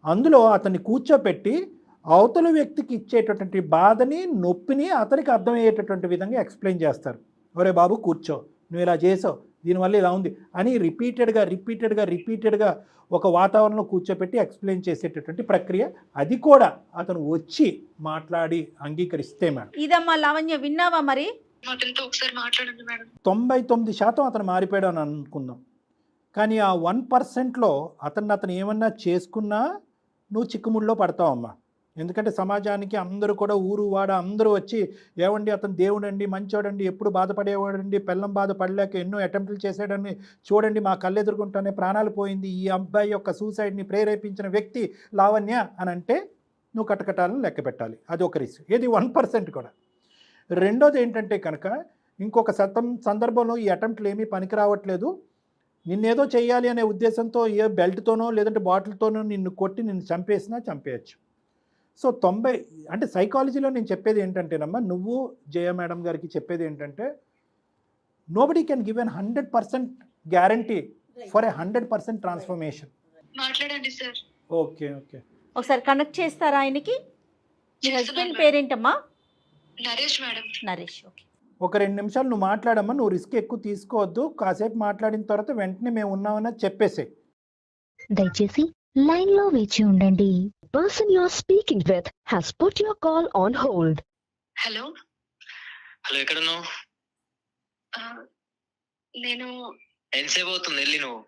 అందులో అతన్ని కూర్చోపెట్టి అవతల వ్యక్తికి ఇచ్చేటటువంటి బాధని, నొప్పిని అతనికి అర్థమయ్యేటటువంటి విధంగా ఎక్స్ప్లెయిన్ చేస్తారు. ఒరే బాబు కూర్చో, నువ్వు ఇలా చేసావు, దీనివల్ల ఇలా ఉంది అని రిపీటెడ్గా ఒక వాతావరణంలో కూర్చోపెట్టి ఎక్స్ప్లెయిన్ చేసేటటువంటి ప్రక్రియ. అది కూడా అతను వచ్చి మాట్లాడి అంగీకరిస్తే మేడం. ఇదమ్మా లావణ్య, విన్నావా మరి? అతనితో ఒకసారి మాట్లాడండి మేడం. 99% అతను మారిపోయాడు అని అనుకుందాం. కానీ ఆ 1%లో అతను ఏమన్నా చేసుకున్నా నువ్వు చిక్కుముడిలో పడతావమ్మా. ఎందుకంటే సమాజానికి అందరూ కూడా ఊరు వాడ అందరూ వచ్చి, ఏమండి అతను దేవుడండి, మంచోడండి, ఎప్పుడు బాధపడేవాడండి, పెళ్ళం బాధపడలేక ఎన్నో అటెంప్ట్లు చేశాడని చూడండి, మా కళ్ళెదురుకుంటానే ప్రాణాలు పోయింది, ఈ అబ్బాయి యొక్క సూసైడ్ని ప్రేరేపించిన వ్యక్తి లావణ్య అని అంటే నువ్వు కటకటాలను లెక్క పెట్టాలి. అది ఒక రిస్క్. ఏది 1% కూడా. రెండోది ఏంటంటే కనుక ఇంకొక సందర్భంలో ఈ అటెంప్ట్లు ఏమీ పనికి రావట్లేదు, నిన్నేదో చేయాలి అనే ఉద్దేశంతో ఏ బెల్ట్తోనో లేదంటే బాటిల్తోనో నిన్ను కొట్టి నిన్ను చంపేయచ్చు. సో 90 అంటే సైకాలజీలో నేను చెప్పేది ఏంటంటేనమ్మా, నువ్వు జయ మేడం గారికి చెప్పేది ఏంటంటే, nobody can give an 100% guarantee for a 100% transformation. మాట్లాడండి సార్. ఓకే, ఒకసారి కనెక్ట్ చేస్తారా ఆయనకి? మీ హస్బెండ్ పేరేంటమ్మా? నరేష్ మేడం. నరేష్. ఓకే, ఒక 2 నిమిషాలు నువ్వు మాట్లాడమ్మా, నువ్వు రిస్క్ ఎక్కువ తీసుకోవద్దు, కాసేపు మాట్లాడిన తర్వాత వెంటనే మేము ఉన్నామని చెప్పేసే. దయచేసి లైన్ లో వేచి ఉండండి. Person you are speaking with has put your call on hold. Hello, ఎక్కడున్నావు? నేను ఎంతసేపు అవుతుంది వెళ్ళి నువ్వు?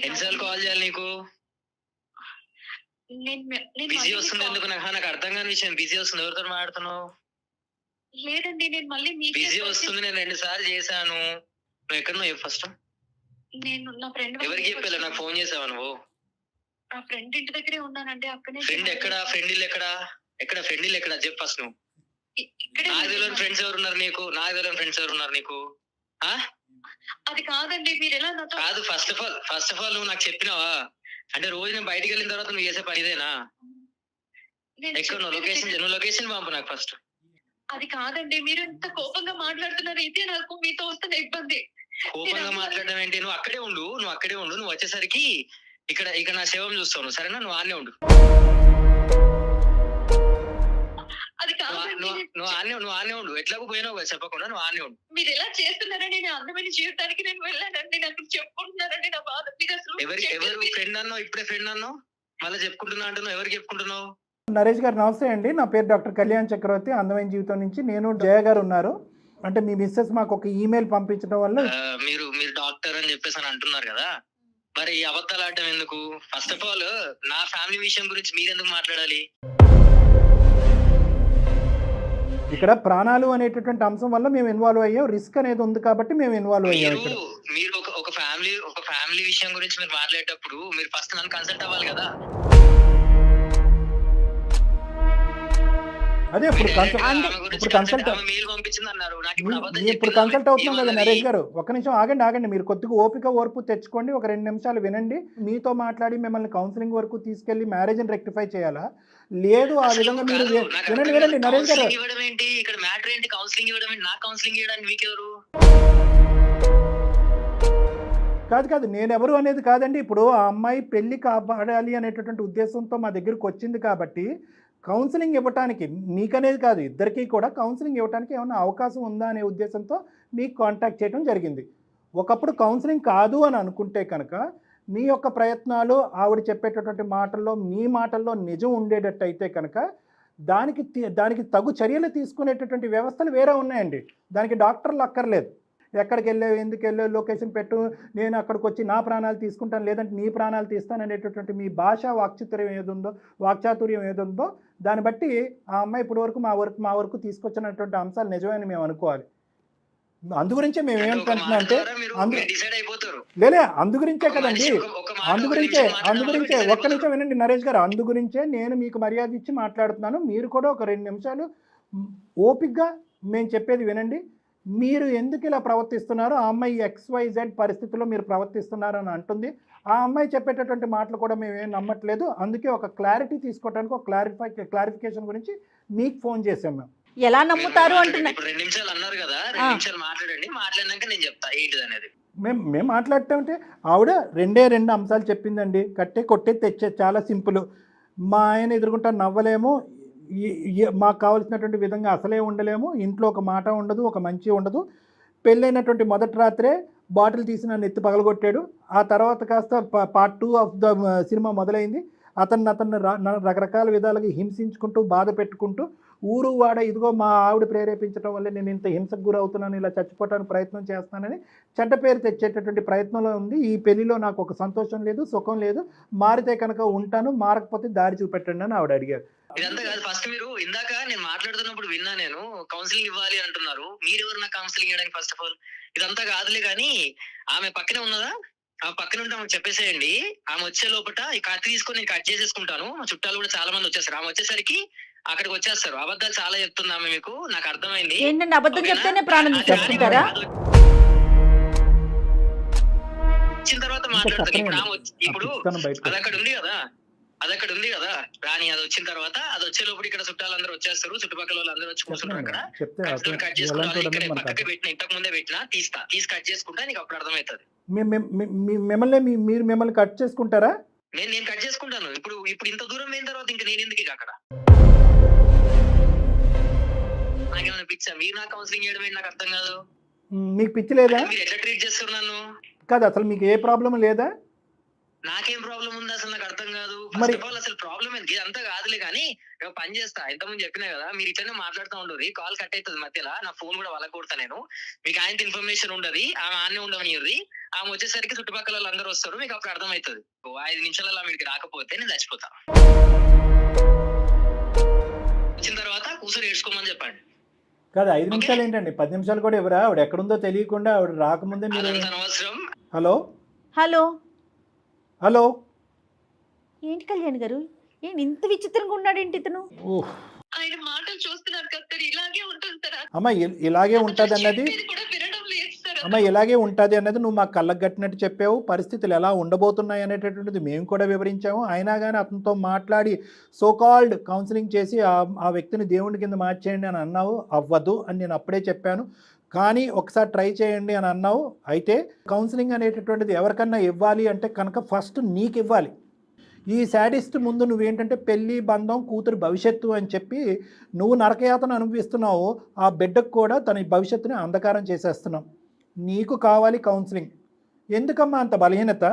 ఎన్నిసార్లు కాల్ చేయాలి నీకు? బిజీ వస్తుంది ఎందుకు? నాకు అర్థం కాని విషయం. బిజీ వస్తుంది, ఎవరితో మాట్లాడుతున్నావు? లేదండి, నేను మళ్ళీ బిజీ వస్తుంది, నేను 2 సార్లు చేశాను. నువ్వు ఎక్కడ నువ్వు ఫస్ట్? నేను నా ఫ్రెండ్ ఎవరికి చెప్పాలి? నాకు ఫోన్ చేసావా నువ్వు? నా ఫ్రెండ్ ఇంటి దగ్గరే ఉన్నానండి. అక్కడే. ఫ్రెండ్ ఎక్కడ? ఫ్రెండ్ ఇల్లు ఎక్కడ? ఫ్రెండ్ ఇల్లు ఎక్కడ చెప్పు ఫస్ట్ నువ్వు. నాకు తెలియని ఫ్రెండ్స్ ఎవరు ఉన్నారు నీకు? అది కాదండి, మీరు ఎలా నాతో కాదు. ఫస్ట్ ఆఫ్ ఆల్ నువ్వు నాకు చెప్పినావా? అంటే రోజు నేను బయటికి వెళ్ళిన తర్వాత నువ్వు చేసే పని ఇదేనా? ఎక్కడ లొకేషన్ పంపు నాకు ఫస్ట్. అది కాదండి, మీరు ఎంత కోపంగా మాట్లాడుతున్నారు, ఇదే నాకు మీతో వస్తున్న ఇబ్బంది. కోపంగా మాట్లాడడం ఏంటి? నువ్వు అక్కడే ఉండు. నువ్వు వచ్చేసరికి ఇక్కడ నా శవం చూస్తావు, సరేనా? నువ్వు ఆనే ఉండు. అది కాదండి, నువ్వు ఆనే ఉండు. ఎట్లాగో పోయినావు కదా చెప్పకుండా, నువ్వు ఆనే ఉండు. మీరు ఎలా చేస్తున్నారని నేను అందమైన జీవితానికి నేను వెళ్ళానండి. నాకు చెప్పుకుంటున్నారండి నా బాధ. మీరు అసలు ఎవరు ఫ్రెండ్ అన్నావు? ఇప్పుడే ఫ్రెండ్ అన్నావు, మళ్ళీ చెప్పుకుంటున్నా అంటున్నావు. ఎవరికి చెప్పుకుంటున్నావు? నరేష్ గారు నమస్తే అండి. నా పేరు డాక్టర్ కళ్యాణ్ చక్రవర్తి, అందమైన జీవితం నుంచి. నేను జయ గారు ఉన్నారు. అంటే మీ మిస్సెస్ మాకు ఒక ఈమెయిల్ పంపించడం వల్ల మీరు మీరు డాక్టర్ అని చెప్పేసి అని అంటున్నారు కదా, మరి ఈ అబద్ధాలు ఆడటం ఎందుకు? ఫస్ట్ ఆఫ్ ఆల్ నా ఫ్యామిలీ విషయం గురించి మీరు ఎందుకు మాట్లాడాలి? ఇక్కడ ప్రాణాలు అనేటటువంటి అంశం వల్ల మేము ఇన్వాల్వ్ అయ్యాం. రిస్క్ అనేది ఉంది కాబట్టి మేము ఇన్వాల్వ్ అయ్యాం మీరు ఇక్కడ. మీరు ఒక ఫ్యామిలీ విషయం గురించి మీరు మాట్లాడేటప్పుడు మీరు ఫస్ట్ నన్ను కన్సల్ట్ అవ్వాలి కదా. అదే ఇప్పుడు ఇప్పుడు కన్సల్ట్ మెయిల్ పంపించింది అన్నారు. నాకు ఇప్పుడు అబద్ధం ఇప్పుడు చెప్పిందా? కన్సల్ట్ అవుతున్నాం కదా ఏమన్నది? నరేష్ గారు. ఒక్క నిమిషం ఆగండి. మీరు కొద్దిగా ఓర్పు తెచ్చుకోండి. ఒక 2 నిమిషాలు వినండి. మీతో మాట్లాడి మిమ్మల్ని కౌన్సిలింగ్ వరకు తీసుకెళ్లి మ్యారేజ్ని రెక్టిఫై చేయాలా? లేదు ఆ అసలు విధంగా మీరు కాదు, నాకు అర్థం వినండి కాదు. నరేష్ గారు. కౌన్సిలింగ్ ఇవ్వడం ఏంటి? ఇక్కడ మ్యాటర్ ఏంటి? కౌన్సిలింగ్ ఇవ్వడం ఏంటి? నాకు కౌన్సిలింగ్ ఇవ్వడానికి మీకెవరు? కాదు నేనెవరు అనేది కాదండి. ఇప్పుడు ఆ అమ్మాయి పెళ్లి కాపాడాలి అనేటటువంటి ఉద్దేశంతో మా దగ్గరికి వచ్చింది కాబట్టి కౌన్సిలింగ్ ఇవ్వటానికి, మీకనేది కాదు, ఇద్దరికీ కూడా కౌన్సిలింగ్ ఇవ్వడానికి ఏమైనా అవకాశం ఉందా అనే ఉద్దేశంతో మీకు కాంటాక్ట్ చేయడం జరిగింది. ఒకప్పుడు కౌన్సిలింగ్ కాదు అని అనుకుంటే కనుక మీ యొక్క ప్రయత్నాలు ఆవిడ చెప్పేటటువంటి మాటల్లో, మీ మాటల్లో నిజం ఉండేటట్టయితే కనుక దానికి తగు చర్యలు తీసుకునేటటువంటి వ్యవస్థలు వేరే ఉన్నాయండి. దానికి డాక్టర్లు అక్కర్లేదు. ఎక్కడికి వెళ్ళావు, ఎందుకు వెళ్ళావు, లొకేషన్ పెట్టు, నేను అక్కడికి వచ్చి నా ప్రాణాలు తీసుకుంటాను, లేదంటే నీ ప్రాణాలు తీస్తాను అనేటటువంటి మీ భాష వాక్చాతుర్యం ఏదుందో దాన్ని బట్టి ఆ అమ్మాయి ఇప్పటి వరకు మా వరకు తీసుకొచ్చినటువంటి అంశాలు నిజమని మేము అనుకోవాలి. అందు గురించే మేము ఏమనుకుంటున్నాం అంటే లేలే అందు గురించే కదండి, అందు గురించే ఒక్క నిమిషం వినండి నరేష్ గారు. అందు గురించే నేను మీకు మర్యాద ఇచ్చి మాట్లాడుతున్నాను. మీరు కూడా ఒక 2 నిమిషాలు ఓపిక్గా మేము చెప్పేది వినండి. మీరు ఎందుకు ఇలా ప్రవర్తిస్తున్నారో, ఆ అమ్మాయి XYZ పరిస్థితుల్లో మీరు ప్రవర్తిస్తున్నారు అని అంటుంది. ఆ అమ్మాయి చెప్పేటటువంటి మాటలు కూడా మేము ఏం నమ్మట్లేదు. అందుకే ఒక క్లారిటీ తీసుకోవడానికి, ఒక క్లారిఫికేషన్ గురించి మీకు ఫోన్ చేసాం మేము. ఎలా నమ్ముతారు అంటున్నా. 2 నిమిషాలు అన్నారు కదా, 2 నిమిషాలు మాట్లాడండి. మాట్లాడినాక నేను చెప్తా ఏంటిది అనేది. మేము మాట్లాడటంటే ఆవిడ 2 అంశాలు చెప్పిందండి. కట్టే కొట్టే తెచ్చే, చాలా సింపుల్. మా ఆయన ఎదుర్కొంటా నవ్వలేము, మాకు కావాల్సినటువంటి విధంగా అసలే ఉండలేము, ఇంట్లో ఒక మాట ఉండదు, ఒక మంచి ఉండదు. పెళ్ళైనటువంటి మొదటి రాత్రే బాటిల్ తీసి నన్ను ఎత్తి పగలగొట్టాడు. ఆ తర్వాత కాస్త పార్ట్ 2 ఆఫ్ ద సినిమా మొదలైంది. అతన్ని రకరకాల విధాలుగా హింసించుకుంటూ, బాధ పెట్టుకుంటూ, ఊరు వాడ ఇదిగో మా ఆవిడ ప్రేరేపించడం వల్ల నేను ఇంత హింసకు గురవుతున్నాను, ఇలా చచ్చిపోవడానికి ప్రయత్నం చేస్తానని చెడ్డ పేరు తెచ్చేటటువంటి ప్రయత్నంలో ఉంది. ఈ పెళ్లిలో నాకు ఒక సంతోషం లేదు, సుఖం లేదు, మారితే కనుక ఉంటాను, మారకపోతే దారి చూపెట్టండి అని ఆవిడ అడిగారు. ఇదంతా కాదు. ఫస్ట్ మీరు ఇందాక నేను మాట్లాడుతున్నప్పుడు విన్నా, నేను కౌన్సిలింగ్ ఇవ్వాలి అంటున్నారు. మీరెవరు నాకు కౌన్సిలింగ్ ఇవ్వడానికి? ఫస్ట్ ఆఫ్ ఆల్ ఇదంతా కాదులే కానీ ఆమె పక్కనే ఉన్నదా? ఆ పక్కన ఉంటే ఆమెకు చెప్పేసేయండి. ఆమె వచ్చే లోపల ఈ కత్తి తీసుకొని నేను కట్ చేసేసుకుంటాను. మా చుట్టాలు కూడా చాలా మంది వచ్చేస్తారు. ఆమె వచ్చేసరికి అక్కడికి వచ్చేస్తారు. అబద్ధాలు చాలా చెప్తుంది ఆమె, మీకు నాకు అర్థమైంది. ఏంటంటే అబద్ధం చెప్తేనే ప్రాణం తీసుకుంటారా? వచ్చిన తర్వాత మాట్లాడతాను. ఇప్పుడు అది అక్కడ ఉంది కదా రాని, అది వచ్చిన తర్వాత అది వచ్చే లోపల ఇక్కడ చుట్టాలందరూ వచ్చేస్తారు, చుట్టుపక్కల వాళ్ళు అందరూ వచ్చి కూర్చుంటారు. అక్కడ కట్ చేసుకుంటా, ఇక్కడ పక్కకి పెట్టిన, ఇంతకు ముందే పెట్టినా, తీసి కట్ చేసుకుంటా, నీకు అప్పుడు అర్థమవుతుంది. మిమ్మల్ని కట్ చేసుకుంటారా? నేను కట్ చేసుకుంటాను. ఇప్పుడు ఇంత దూరం అయిన తర్వాత ఇంకా నేను ఎందుకు అక్కడ? నాకేమైనా పిచ్చా? మీరు నాకు కౌన్సిలింగ్ చేయడం ఏంటి? నాకు అర్థం కాదు. మీకు పిచ్చి లేదా? మీరు ఎట్లా ట్రీట్ చేస్తారు నన్ను? కాదు, అసలు మీకు ఏ ప్రాబ్లం లేదా? నాకేం ప్రాబ్లం ఉంది అసలు? నాకు అర్థం కాదు. ఫస్ట్ ఆఫ్ ఆల్ అసలు ప్రాబ్లం ఏంటి? అంతా కాదులే కానీ పని చేస్తా. ఇంతకుముందు చెప్పినా కదా, మీరు ఇట్లనే మాట్లాడుతూ ఉండరు, కాల్ కట్ అవుతుంది మధ్యలో. నా ఫోన్ కూడా వాళ్ళ కొడతా నేను. మీకు ఆయనతో ఇన్ఫర్మేషన్ ఉండదు, ఆమె ఆనే ఉండవని. ఆమె వచ్చేసరికి చుట్టుపక్కల వాళ్ళు అందరూ వస్తారు, మీకు అప్పుడు అర్థమవుతుంది. 5 నిమిషాలలో మీకు రాకపోతే నేను చచ్చిపోతా. వచ్చిన తర్వాత కూర్చొని ఏడ్చుకోమని చెప్పండి. కాదు 5 నిమిషాలు ఏంటండి, 10 నిమిషాలు కూడా ఎవరా? ఆవిడ ఎక్కడుందో తెలియకుండా ఆవిడ రాకముందే మీరు అనవసరం. హలో హలో హలో ఏంటి కళ్యాణ్ గారు, ఏంటి ఇంత విచిత్రంగా ఉన్నాడేంటి ఇతను? ఆయన మాటలు చూస్తున్నారు కదా సార్, ఇలాగే ఉంటుంది సార్. అమ్మ ఇలాగే ఉంటుంది అన్నది, కూడా వినడం లేదు సార్. అమ్మ ఇలాగే ఉంటుంది అన్నది నువ్వు మాకు కళ్ళకు కట్టినట్టు చెప్పావు. పరిస్థితులు ఎలా ఉండబోతున్నాయి అనేటటువంటిది మేము కూడా వివరించాము. అయినా కానీ అతనితో మాట్లాడి సోకాల్డ్ కౌన్సిలింగ్ చేసి ఆ వ్యక్తిని దేవుడి కింద మార్చేయండి అని అన్నావు. అవ్వదు అని నేను అప్పుడే చెప్పాను. కానీ ఒకసారి ట్రై చేయండి అని అన్నావు. అయితే కౌన్సిలింగ్ అనేటటువంటిది ఎవరికన్నా ఇవ్వాలి అంటే కనుక ఫస్ట్ నీకు ఇవ్వాలి. ఈ శాడిస్ట్ ముందు నువ్వేంటంటే పెళ్ళి, బంధం, కూతురు భవిష్యత్తు అని చెప్పి నువ్వు నరకయాతను అనుభవిస్తున్నావు. ఆ బిడ్డకు కూడా తన భవిష్యత్తుని అంధకారం చేసేస్తున్నావు. నీకు కావాలి కౌన్సిలింగ్. ఎందుకమ్మా అంత బలహీనత?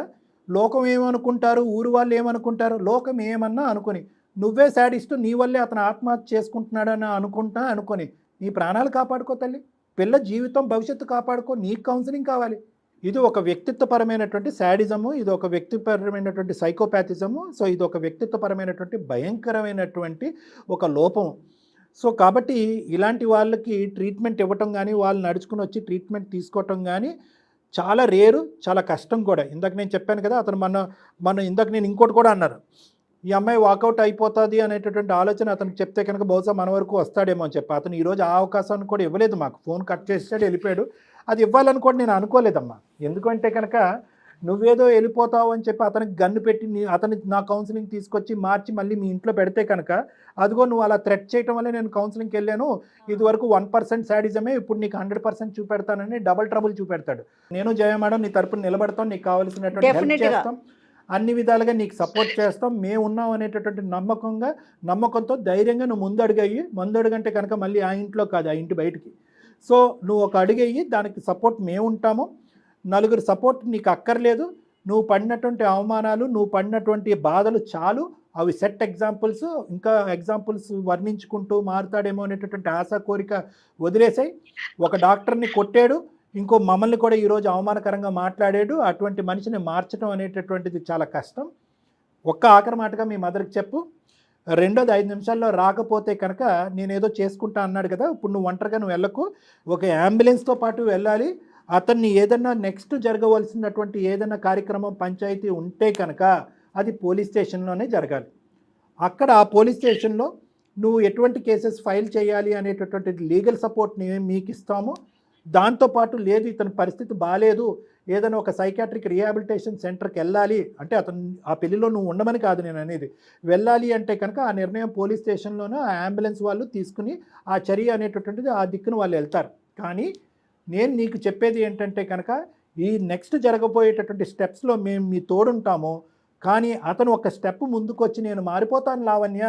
లోకం ఏమనుకుంటారు, ఊరు వాళ్ళు ఏమనుకుంటారు, లోకం ఏమన్నా అనుకుని నువ్వే శాడిస్ట్, నీ వల్లే అతను ఆత్మహత్య చేసుకుంటున్నాడని అనుకొని నీ ప్రాణాలు కాపాడుకో తల్లి, పిల్ల జీవితం భవిష్యత్తు కాపాడుకో, నీకు కౌన్సిలింగ్ కావాలి. ఇది ఒక వ్యక్తిత్వపరమైనటువంటి శాడిజము, ఇది ఒక వ్యక్తిపరమైనటువంటి సైకోపాథిజము. సో ఇది ఒక వ్యక్తిత్వపరమైనటువంటి భయంకరమైనటువంటి ఒక లోపం. సో కాబట్టి ఇలాంటి వాళ్ళకి ట్రీట్మెంట్ ఇవ్వటం కానీ, వాళ్ళు నడుచుకుని వచ్చి ట్రీట్మెంట్ తీసుకోవటం కానీ చాలా రేరు, చాలా కష్టం కూడా. ఇందాక నేను చెప్పాను కదా, అతను మన ఇందాక నేను ఇంకోటి కూడా అన్నారు, ఈ అమ్మాయి వాకౌట్ అయిపోతుంది అనేటటువంటి ఆలోచన అతనికి చెప్తే కనుక బహుశా మన వరకు వస్తాడేమో అని చెప్పి అతను ఈరోజు ఆ అవకాశాన్ని కూడా ఇవ్వలేదు మాకు. ఫోన్ కట్ చేసాడు, వెళ్ళిపోయాడు. అది ఇవ్వాలని కూడా నేను అనుకోలేదమ్మా. ఎందుకంటే కనుక నువ్వేదో వెళ్ళిపోతావు అని చెప్పి అతనికి గన్ను పెట్టి అతని నా కౌన్సిలింగ్ తీసుకొచ్చి మార్చి మళ్ళీ మీ ఇంట్లో పెడితే కనుక, అదిగో నువ్వు అలా థ్రెట్ చేయటం వల్ల నేను కౌన్సిలింగ్కి వెళ్ళాను, ఇదివరకు 1% శాడిజమే, ఇప్పుడు నీకు 100% చూపెడతానని డబుల్ ట్రబుల్ చూపెడతాడు. నేను జయ మేడం నీ తరపున నిలబడతాం, నీకు కావాల్సినటువంటి హెల్ప్ చేస్తాం, అన్ని విధాలుగా నీకు సపోర్ట్ చేస్తాం, మేము ఉన్నాం అనేటటువంటి నమ్మకంతో ధైర్యంగా నువ్వు ముందడుగంటే కనుక మళ్ళీ ఆ ఇంట్లో కాదు, ఆ ఇంటి బయటికి. సో నువ్వు ఒక అడుగయ్యి, దానికి సపోర్ట్ మేము ఉంటాము. నలుగురు సపోర్ట్ నీకు అక్కర్లేదు. నువ్వు పడినటువంటి అవమానాలు, నువ్వు పడినటువంటి బాధలు చాలు. అవి సెట్ ఎగ్జాంపుల్స్. ఇంకా ఎగ్జాంపుల్స్ వర్ణించుకుంటూ మారుతాడేమో అనేటటువంటి ఆశ కోరిక వదిలేసాయి. ఒక డాక్టర్ని కొట్టాడు, ఇంకో మమ్మల్ని కూడా ఈరోజు అవమానకరంగా మాట్లాడాడు. అటువంటి మనిషిని మార్చడం అనేటటువంటిది చాలా కష్టం. ఒక్క ఆఖరి మాటగా మీ మదర్కి చెప్పు, రెండోది 5 నిమిషాల్లో రాకపోతే కనుక నేనేదో చేసుకుంటా అన్నాడు కదా, ఇప్పుడు నువ్వు ఒంటరిగా నువ్వు వెళ్ళకు, ఒక అంబులెన్స్తో పాటు వెళ్ళాలి. అతన్ని ఏదన్నా నెక్స్ట్ జరగవలసినటువంటి ఏదైనా కార్యక్రమం పంచాయతీ ఉంటే కనుక అది పోలీస్ స్టేషన్లోనే జరగాలి. అక్కడ ఆ పోలీస్ స్టేషన్లో నువ్వు ఎటువంటి కేసెస్ ఫైల్ చేయాలి అనేటటువంటి లీగల్ సపోర్ట్ని మీకు ఇస్తాము. దాంతోపాటు లేదు ఇతని పరిస్థితి బాగాలేదు, ఏదైనా ఒక సైకాట్రిక్ రిహాబిలిటేషన్ సెంటర్కి వెళ్ళాలి అంటే, అతను ఆ పెళ్లిలో నువ్వు ఉండమని కాదు నేను అనేది, వెళ్ళాలి అంటే కనుక ఆ నిర్ణయం పోలీస్ స్టేషన్లోనూ ఆ అంబులెన్స్ వాళ్ళు తీసుకుని ఆ చర్య అనేటటువంటిది ఆ దిక్కును వాళ్ళు వెళ్తారు. కానీ నేను నీకు చెప్పేది ఏంటంటే కనుక, ఈ నెక్స్ట్ జరగబోయేటటువంటి స్టెప్స్లో మేము మీ తోడుంటాము. కానీ అతను ఒక స్టెప్ ముందుకు వచ్చి నేను మారిపోతాను లావణ్య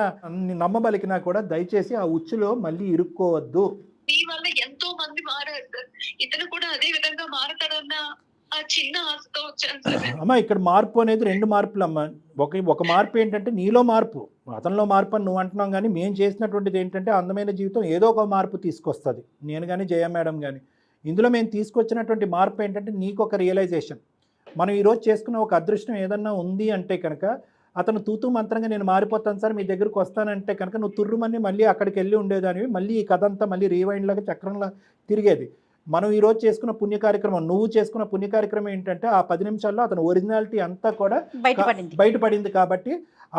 నమ్మబలికినా కూడా దయచేసి ఆ ఉచ్చులో మళ్ళీ ఇరుక్కోవద్దు. మీ వల్ల ఎంతో మంది మారారు సార్, ఇతను కూడా అదే విధంగా మారతాడన్న ఆ చిన్న ఆశతో వచ్చాను సార్. అమ్మ ఇక్కడ మార్పు అనేది 2 మార్పులు అమ్మ. ఒక మార్పు ఏంటంటే నీలో మార్పు, అతనిలో మార్పు అని నువ్వు అంటున్నాం. కానీ మేము చేసినటువంటిది ఏంటంటే అందమైన జీవితం ఏదో ఒక మార్పు తీసుకొస్తుంది. నేను కానీ జయ మేడం కానీ ఇందులో మేము తీసుకొచ్చినటువంటి మార్పు ఏంటంటే నీకు ఒక రియలైజేషన్. మనం ఈరోజు చేసుకున్న ఒక అదృష్టం ఏదన్నా ఉంది అంటే కనుక, అతను తూతూ మంత్రంగా నేను మారిపోతాను సార్ మీ దగ్గరకు వస్తానంటే కనుక నువ్వు తుర్రుమని మళ్ళీ అక్కడికి వెళ్ళి ఉండేదానివి. మళ్ళీ ఈ కథ అంతా మళ్ళీ రీవైండ్ లాగా చక్రంలా తిరిగేది. మనం ఈరోజు చేసుకున్న పుణ్య కార్యక్రమం, నువ్వు చేసుకున్న పుణ్య కార్యక్రమం ఏంటంటే ఆ 10 నిమిషాల్లో అతను ఒరిజినాలిటీ అంతా కూడా బయటపడింది. కాబట్టి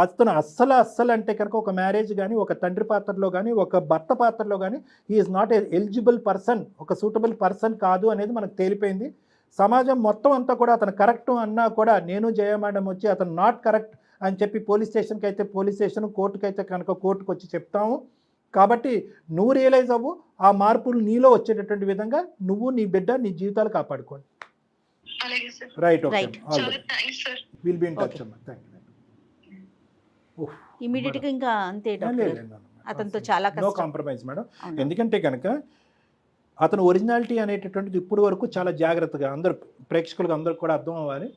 అతను అస్సలు అంటే కనుక ఒక మ్యారేజ్ కానీ, ఒక తండ్రి పాత్రలో కానీ, ఒక భర్త పాత్రలో కానీ హీఈస్ నాట్ ఎలిజిబుల్ పర్సన్, ఒక సూటబుల్ పర్సన్ కాదు అనేది మనకు తేలిపోయింది. సమాజం మొత్తం అంతా కూడా అతను కరెక్ట్ అన్నా కూడా నేను జయ మేడం వచ్చి అతను నాట్ కరెక్ట్ అని చెప్పి పోలీస్ స్టేషన్కి అయితే పోలీస్ స్టేషన్, కోర్టుకి అయితే కనుక కోర్టుకు వచ్చి చెప్తాము. కాబట్టి నువ్వు రియలైజ్ అవ్వు, ఆ మార్పులు నీలో వచ్చేటటువంటి విధంగా నువ్వు నీ బిడ్డ నీ జీవితాలు కాపాడుకోండి. Right, okay, will be in touch అమ్మా. Thank you. ఇమీడియట్గా ఇంకా అంతే అతనితో చాలా నో కాంప్రమైజ్ మేడం. ఎందుకంటే కనుక అతను ఒరిజినాలిటీ అనేటటువంటిది ఇప్పుడు వరకు చాలా జాగ్రత్తగా, అందరు ప్రేక్షకులకు అందరూ కూడా అర్థం అవ్వాలి,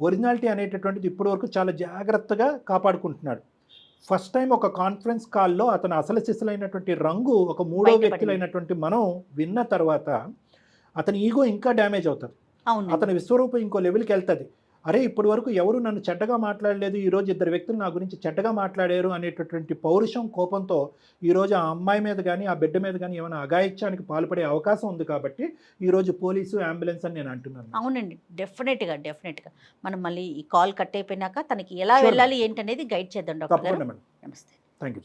ఒరిజినాలిటీ అనేటటువంటిది ఇప్పుడు వరకు చాలా జాగ్రత్తగా కాపాడుకుంటున్నాడు. ఫస్ట్ టైం ఒక కాన్ఫరెన్స్ కాల్లో అతను అసలు సిసలైనటువంటి రంగు ఒక మూడో వ్యక్తులైనటువంటి మనం విన్న తర్వాత అతని ఈగో ఇంకా డ్యామేజ్ అవుతుంది. అతని విశ్వరూపం ఇంకో లెవెల్కి వెళ్తుంది. అరే ఇప్పటి వరకు ఎవరు నన్ను చెడ్డగా మాట్లాడలేదు, ఈరోజు 2 వ్యక్తులు నా గురించి చెడ్డగా మాట్లాడారు అనేటటువంటి పౌరుషం, కోపంతో ఈరోజు ఆ అమ్మాయి మీద కానీ ఆ బిడ్డ మీద కానీ ఏమైనా అఘాయిత్యానికి పాల్పడే అవకాశం ఉంది. కాబట్టి ఈరోజు పోలీసు అంబులెన్స్ అని నేను అంటున్నాను. అవునండి, డెఫినెట్గా మనం మళ్ళీ ఈ కాల్ కట్ అయిపోయినాక తనకి ఎలా వెళ్ళాలి ఏంటనేది గైడ్ చేద్దాం డాక్టర్ గారు. నమస్తే. Thank you.